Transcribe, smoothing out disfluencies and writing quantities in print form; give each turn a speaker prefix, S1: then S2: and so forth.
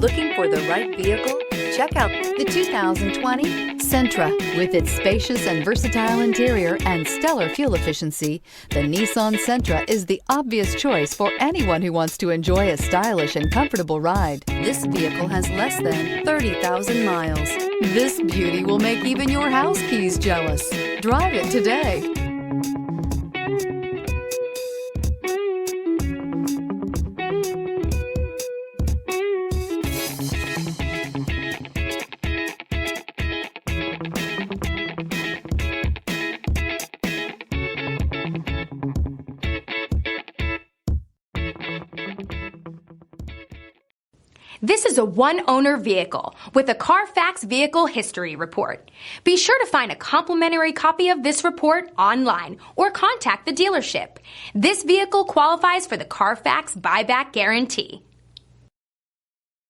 S1: Looking for the right vehicle? Check out the 2020 Sentra. With its spacious and versatile interior and stellar fuel efficiency, the Nissan Sentra is the obvious choice for anyone who wants to enjoy a stylish and comfortable ride. This vehicle has less than 30,000 miles. This beauty will make even your house keys jealous. Drive it today.
S2: This is a one-owner vehicle with a Carfax Vehicle History Report. Be sure to find a complimentary copy of this report online or contact the dealership. This vehicle qualifies for the Carfax Buyback Guarantee.